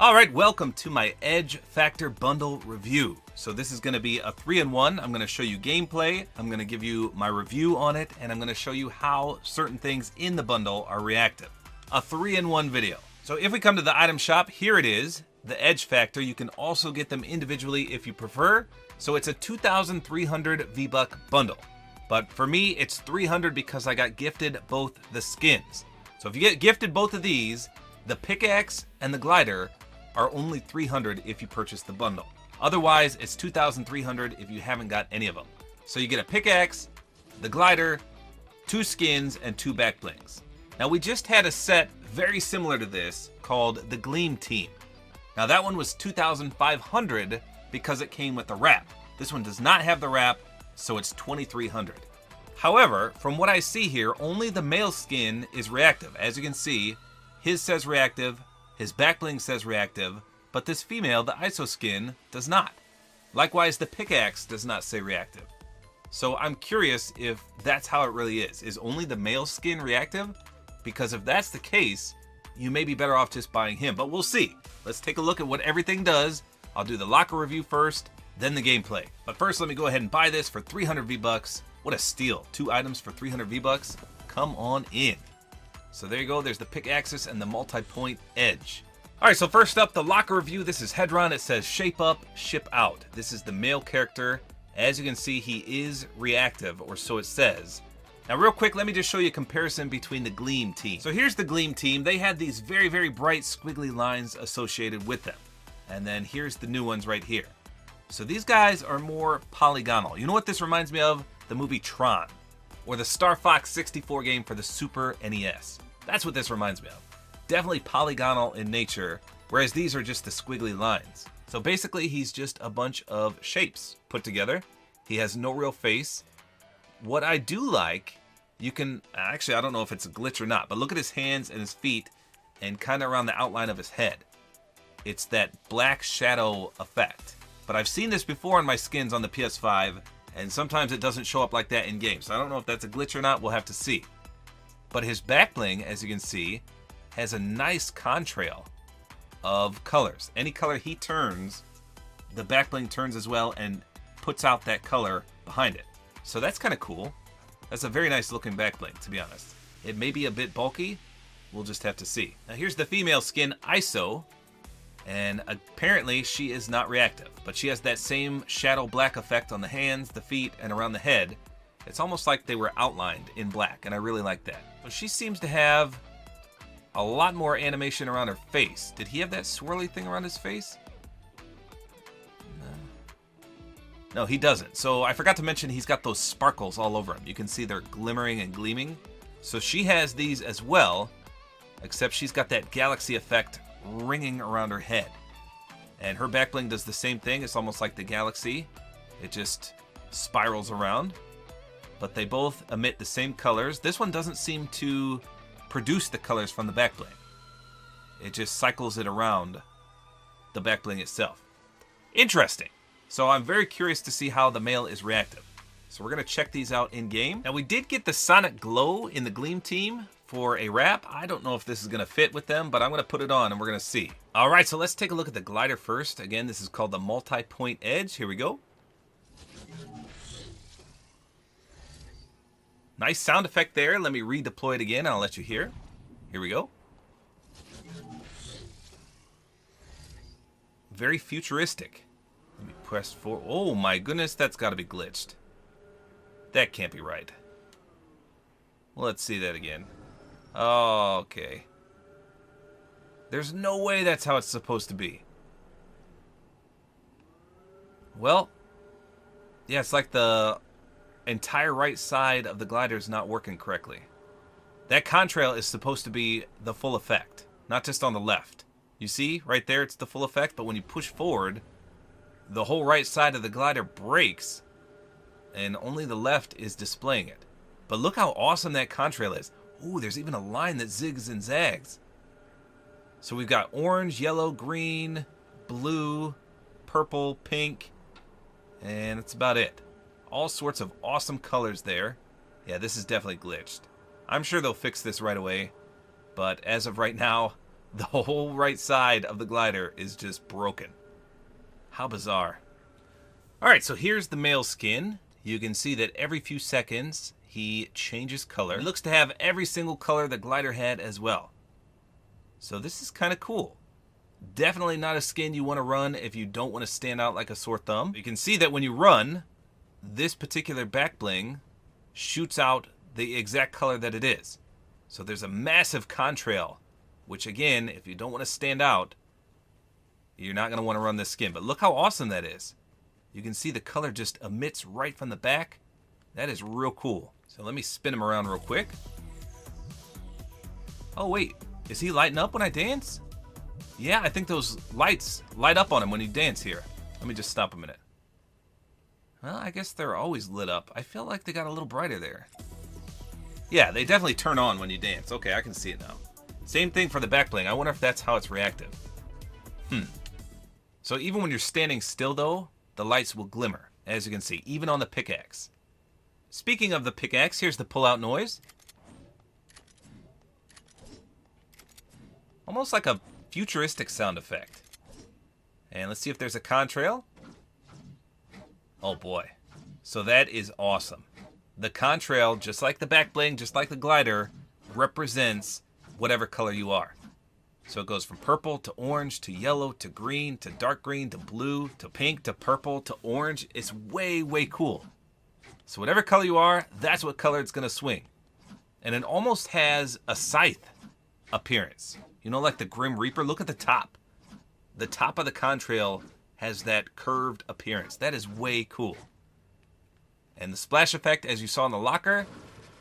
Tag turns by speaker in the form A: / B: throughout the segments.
A: Alright, welcome to my Edge Factor Bundle review. So this is going to be a 3-in-1. I'm going to show you gameplay, I'm going to give you my review on it, and I'm going to show you how certain things in the bundle are reactive. A 3-in-1 video. So if we come to the item shop, here it is, the Edge Factor. You can also get them individually if you prefer. So it's a 2,300 V-Buck bundle. But for me, it's 300 because I got gifted both the skins. So if you get gifted both of these, the pickaxe and the glider are only 300 if you purchase the bundle. Otherwise, it's 2,300 if you haven't got any of them. So you get a pickaxe, the glider, 2 skins, and 2 back blings. Now we just had a set very similar to this called the Gleam Team. Now that one was 2,500 because it came with the wrap. This one does not have the wrap, so it's 2,300. However, from what I see here, only the male skin is reactive. As you can see, his says reactive, his back bling says reactive, but this female, the ISO skin, does not. Likewise, the pickaxe does not say reactive. So I'm curious if that's how it really is. Is only the male skin reactive? Because if that's the case, you may be better off just buying him, but we'll see. Let's take a look at what everything does. I'll do the locker review first, then the gameplay. But first, let me go ahead and buy this for 300 V-Bucks. What a steal. 2 items for 300 V-Bucks. Come on in. So there you go, there's the pickaxes and the multi-point edge. Alright, so first up, the locker review. This is HEDRON. It says shape up, ship out. This is the male character. As you can see, he is reactive, or so it says. Now real quick, let me just show you a comparison between the Gleam Team. So here's the Gleam Team. They had these very, very bright squiggly lines associated with them. And then here's the new ones right here. So these guys are more polygonal. You know what this reminds me of? The movie Tron, or the Star Fox 64 game for the Super NES. That's what this reminds me of. Definitely polygonal in nature, whereas these are just the squiggly lines. So basically, he's just a bunch of shapes put together. He has no real face. What I do like, you can, actually I don't know if it's a glitch or not, but look at his hands and his feet and kind of around the outline of his head. It's that black shadow effect. But I've seen this before on my skins on the PS5, and sometimes it doesn't show up like that in game. So I don't know if that's a glitch or not, we'll have to see. But his back bling, as you can see, has a nice contrail of colors. Any color he turns, the back bling turns as well and puts out that color behind it. So that's kind of cool. That's a very nice looking back bling, to be honest. It may be a bit bulky, we'll just have to see. Now here's the female skin, ISO, and apparently she is not reactive, but she has that same shadow black effect on the hands, the feet, and around the head. It's almost like they were outlined in black, and I really like that. So she seems to have a lot more animation around her face. Did he have that swirly thing around his face? No, he doesn't. So I forgot to mention he's got those sparkles all over him. You can see they're glimmering and gleaming. So she has these as well, except she's got that galaxy effect ringing around her head. And her back bling does the same thing. It's almost like the galaxy. It just spirals around. But they both emit the same colors. This one doesn't seem to produce the colors from the back bling. It just cycles it around the back bling itself. Interesting. So I'm very curious to see how the male is reactive. So we're going to check these out in game. Now we did get the Sonic Glow in the Gleam Team for a wrap. I don't know if this is going to fit with them, but I'm going to put it on and we're going to see. All right, so let's take a look at the glider first. Again, this is called the multi-point edge. Here we go. Nice sound effect there. Let me redeploy it again and I'll let you hear. Here we go. Very futuristic. Let me press forward. Oh my goodness, that's got to be glitched. That can't be right. Let's see that again. Oh, okay. There's no way that's how it's supposed to be. Well, yeah, it's like the entire right side of the glider is not working correctly. That contrail is supposed to be the full effect, not just on the left. You see, right there it's the full effect, but when you push forward, the whole right side of the glider breaks, and only the left is displaying it. But look how awesome that contrail is. Ooh, there's even a line that zigs and zags. So we've got orange, yellow, green, blue, purple, pink, and that's about it. All sorts of awesome colors there. Yeah, this is definitely glitched. I'm sure they'll fix this right away, but as of right now, The whole right side of the glider is just broken. How bizarre. Alright, so here's the male skin. You can see that every few seconds he changes color. It looks to have every single color the glider had as well. So this is kind of cool. Definitely not a skin you want to run if you don't want to stand out like a sore thumb. You can see that when you run, this particular back bling shoots out the exact color that it is. So there's a massive contrail, which again, if you don't want to stand out, you're not going to want to run this skin. But look how awesome that is. You can see the color just emits right from the back. That is real cool. So let me spin him around real quick. Oh wait, is he lighting up when I dance? Yeah, I think those lights light up on him when he dance here. Let me just stop a minute. Well, I guess they're always lit up. I feel like they got a little brighter there. Yeah, they definitely turn on when you dance. Okay, I can see it now. Same thing for the back bling. I wonder if that's how it's reactive. So even when you're standing still though, the lights will glimmer, as you can see, even on the pickaxe. Speaking of the pickaxe, here's the pull-out noise. Almost like a futuristic sound effect. And let's see if there's a contrail. Oh boy. So that is awesome. The contrail, just like the back bling, just like the glider, represents whatever color you are. So it goes from purple to orange to yellow to green to dark green to blue to pink to purple to orange. It's way, way cool. So whatever color you are, that's what color it's going to swing. And it almost has a scythe appearance. You know, like the Grim Reaper? Look at the top. The top of the contrail has that curved appearance. That is way cool. And the splash effect, as you saw in the locker,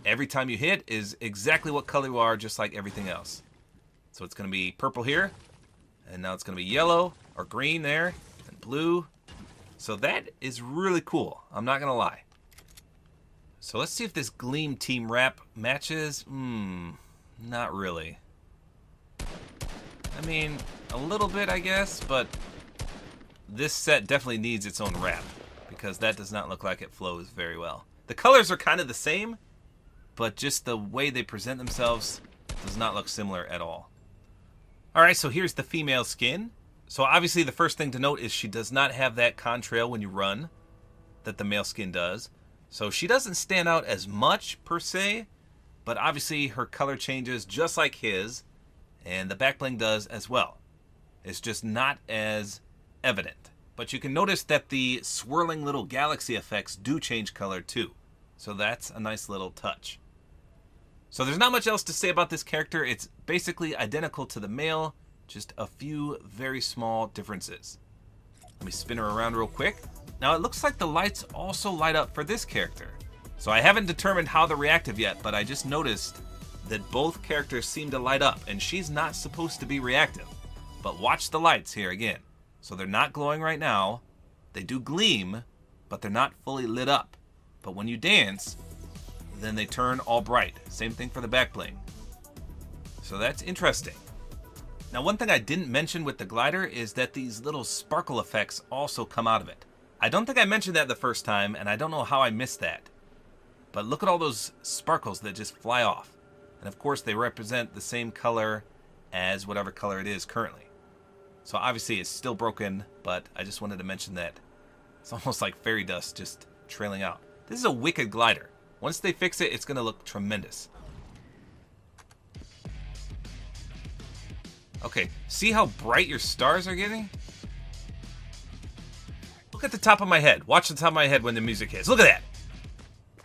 A: every time you hit is exactly what color you are, just like everything else. So it's going to be purple here, and now it's going to be yellow or green there, and blue. So that is really cool. I'm not going to lie. So let's see if this Gleam team wrap matches. Not really. I mean, a little bit, I guess, but this set definitely needs its own wrap because that does not look like it flows very well. The colors are kind of the same, but just the way they present themselves does not look similar at all. Alright, so here's the female skin. So obviously the first thing to note is she does not have that contrail when you run that the male skin does. So she doesn't stand out as much per se, but obviously her color changes just like his, and the back bling does as well. It's just not as evident. But you can notice that the swirling little galaxy effects do change color too. So that's a nice little touch. So there's not much else to say about this character. It's basically identical to the male, just a few very small differences. Let me spin her around real quick. Now it looks like the lights also light up for this character. So I haven't determined how they're reactive yet, but I just noticed that both characters seem to light up, and she's not supposed to be reactive. But watch the lights here again. So they're not glowing right now. They do gleam, but they're not fully lit up. But when you dance, then they turn all bright. Same thing for the back bling. So that's interesting. Now one thing I didn't mention with the glider is that these little sparkle effects also come out of it. I don't think I mentioned that the first time, and I don't know how I missed that. But look at all those sparkles that just fly off. And of course they represent the same color as whatever color it is currently. So obviously it's still broken, but I just wanted to mention that. It's almost like fairy dust just trailing out. This is a wicked glider. Once they fix it, it's going to look tremendous. Okay, see how bright your stars are getting? Look at the top of my head. Watch the top of my head when the music hits. Look at that.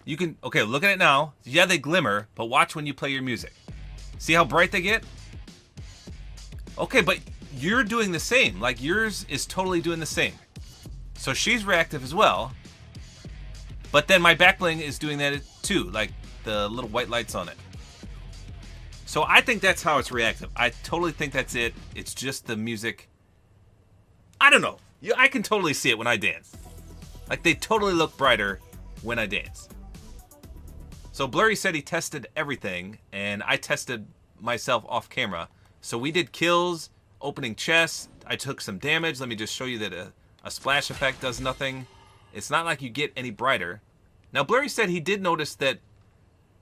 A: You can, okay, look at it now. Yeah, they glimmer, but watch when you play your music. See how bright they get? Okay, but you're doing the same. Like yours is totally doing the same. So she's reactive as well. But then my back bling is doing that too, like the little white lights on it. So I think that's how it's reactive. I totally think that's it. It's just the music. I don't know. I can totally see it when I dance. Like they totally look brighter when I dance. So Blurry said he tested everything, and I tested myself off camera. So we did kills, opening chests. I took some damage. Let me just show you that a splash effect does nothing. It's not like you get any brighter. Now, Blurry said he did notice that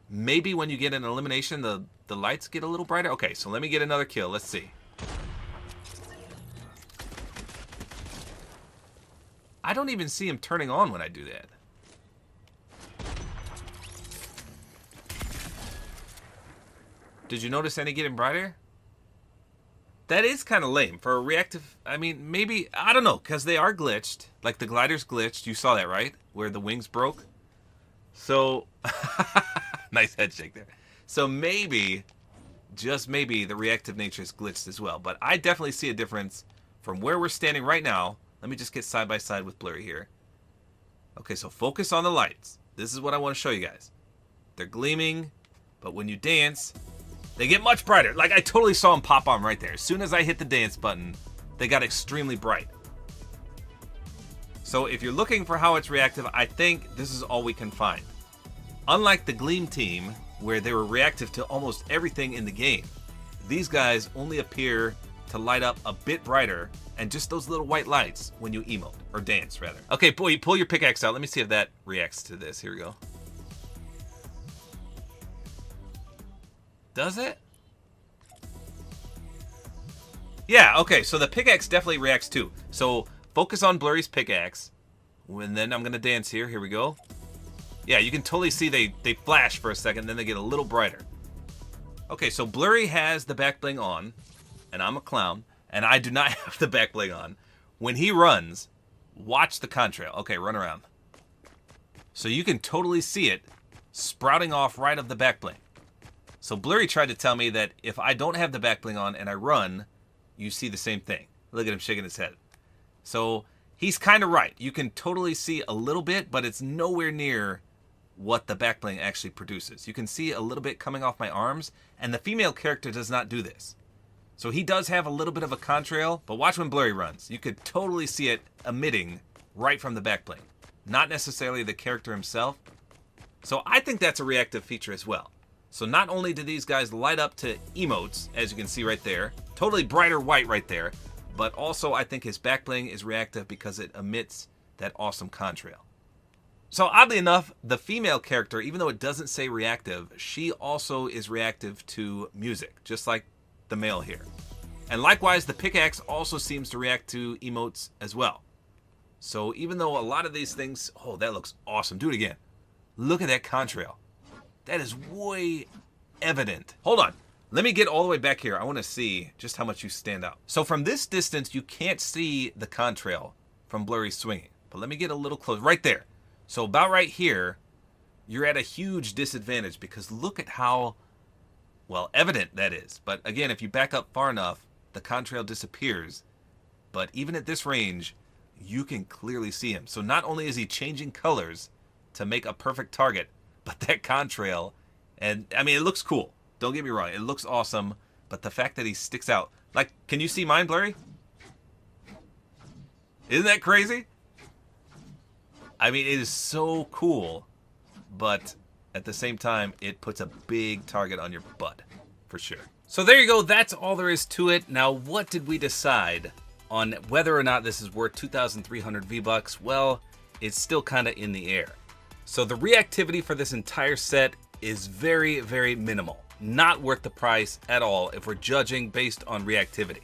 A: maybe when you get an elimination, the lights get a little brighter. Okay, so let me get another kill. Let's see. I don't even see him turning on when I do that. Did you notice any getting brighter? That is kind of lame for a reactive. I mean, maybe, I don't know, because they are glitched. Like the glider's glitched. You saw that, right? Where the wings broke. So, nice head shake there. So maybe, just maybe, the reactive nature is glitched as well. But I definitely see a difference from where we're standing right now. Let me just get side by side with Blurry here. Okay, so focus on the lights. This is what I want to show you guys. They're gleaming, but when you dance, they get much brighter. Like, I totally saw them pop on right there. As soon as I hit the dance button, they got extremely bright. So if you're looking for how it's reactive, I think this is all we can find. Unlike the Gleam team, where they were reactive to almost everything in the game, these guys only appear to light up a bit brighter and just those little white lights when you emote, or dance rather. Okay, boy, pull your pickaxe out. Let me see if that reacts to this. Here we go. Does it? Yeah, okay, so the pickaxe definitely reacts too. So focus on Blurry's pickaxe, and then I'm gonna dance here. Here we go. Yeah, you can totally see they flash for a second, then they get a little brighter. Okay, so Blurry has the back bling on, and I'm a clown, and I do not have the back bling on. When he runs, watch the contrail. Okay, run around. So you can totally see it sprouting off right of the back bling. So Blurry tried to tell me that if I don't have the back bling on and I run, you see the same thing. Look at him shaking his head. So he's kind of right. You can totally see a little bit, but it's nowhere near what the back bling actually produces. You can see a little bit coming off my arms, and the female character does not do this. So he does have a little bit of a contrail, but watch when Blurry runs. You could totally see it emitting right from the back bling. Not necessarily the character himself. So I think that's a reactive feature as well. So not only do these guys light up to emotes, as you can see right there, totally brighter white right there, but also I think his back bling is reactive because it emits that awesome contrail. So oddly enough, the female character, even though it doesn't say reactive, she also is reactive to music, just like the male here. And likewise, the pickaxe also seems to react to emotes as well. So even though a lot of these things, oh, that looks awesome. Do it again. Look at that contrail. That is way evident. Hold on. Let me get all the way back here. I want to see just how much you stand out. So from this distance, you can't see the contrail from Blurry swinging. But let me get a little close. Right there. So about right here, you're at a huge disadvantage because look at how, well, evident that is. But again, if you back up far enough, the contrail disappears. But even at this range, you can clearly see him. So not only is he changing colors to make a perfect target, but that contrail, and I mean, it looks cool. Don't get me wrong. It looks awesome. But the fact that he sticks out, like, can you see mine, Blurry? Isn't that crazy? I mean, it is so cool, but at the same time, it puts a big target on your butt, for sure. So there you go. That's all there is to it. Now, what did we decide on whether or not this is worth 2,300 V-Bucks? Well, it's still kind of in the air. So the reactivity for this entire set is very, very minimal. Not worth the price at all if we're judging based on reactivity.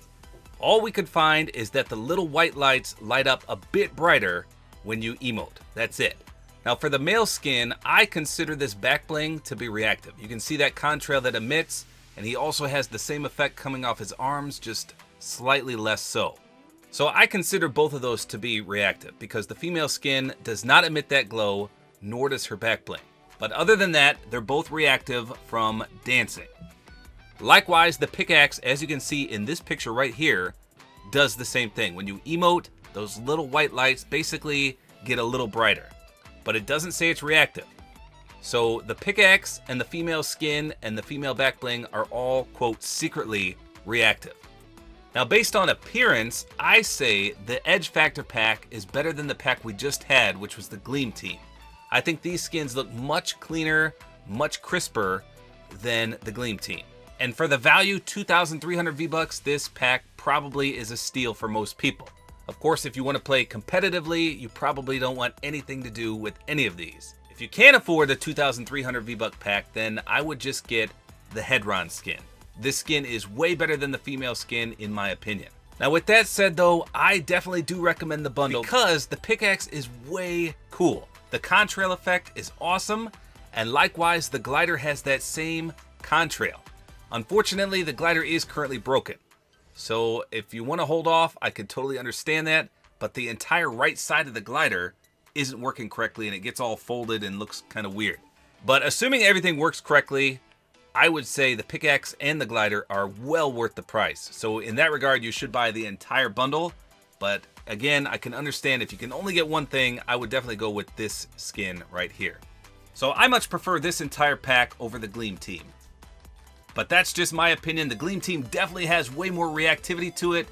A: All we could find is that the little white lights light up a bit brighter when you emote. That's it. Now for the male skin, I consider this back bling to be reactive. You can see that contrail that emits, and he also has the same effect coming off his arms, just slightly less so. So I consider both of those to be reactive because the female skin does not emit that glow, nor does her back bling. But other than that, they're both reactive from dancing. Likewise, the pickaxe, as you can see in this picture right here, does the same thing. When you emote, those little white lights basically get a little brighter. But it doesn't say it's reactive. So the pickaxe and the female skin and the female back bling are all, quote, secretly reactive. Now, based on appearance, I say the Edge Factor pack is better than the pack we just had, which was the Gleam team. I think these skins look much cleaner, much crisper than the Gleam team. And for the value, 2,300 V-Bucks, this pack probably is a steal for most people. Of course, if you want to play competitively, you probably don't want anything to do with any of these. If you can't afford the 2,300 V-Buck pack, then I would just get the HEDRON skin. This skin is way better than the female skin in my opinion. Now with that said though, I definitely do recommend the bundle because the pickaxe is way cool. The contrail effect is awesome, and likewise the glider has that same contrail. Unfortunately, the glider is currently broken. So if you want to hold off, I can totally understand that, but the entire right side of the glider isn't working correctly and it gets all folded and looks kind of weird. But assuming everything works correctly, I would say the pickaxe and the glider are well worth the price. So in that regard, you should buy the entire bundle. But again, I can understand if you can only get one thing, I would definitely go with this skin right here. So I much prefer this entire pack over the Gleam team. But that's just my opinion. The Gleam team definitely has way more reactivity to it,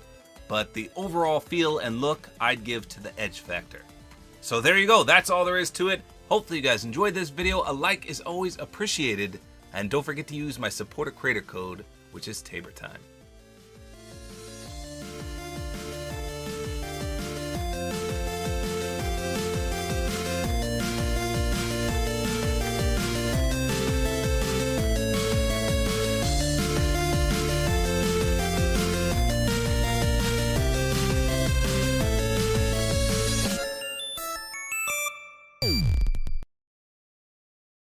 A: but the overall feel and look I'd give to the Edge Factor. So there you go. That's all there is to it. Hopefully you guys enjoyed this video. A like is always appreciated. And don't forget to use my Support-A-Creator code, which is Tabor time.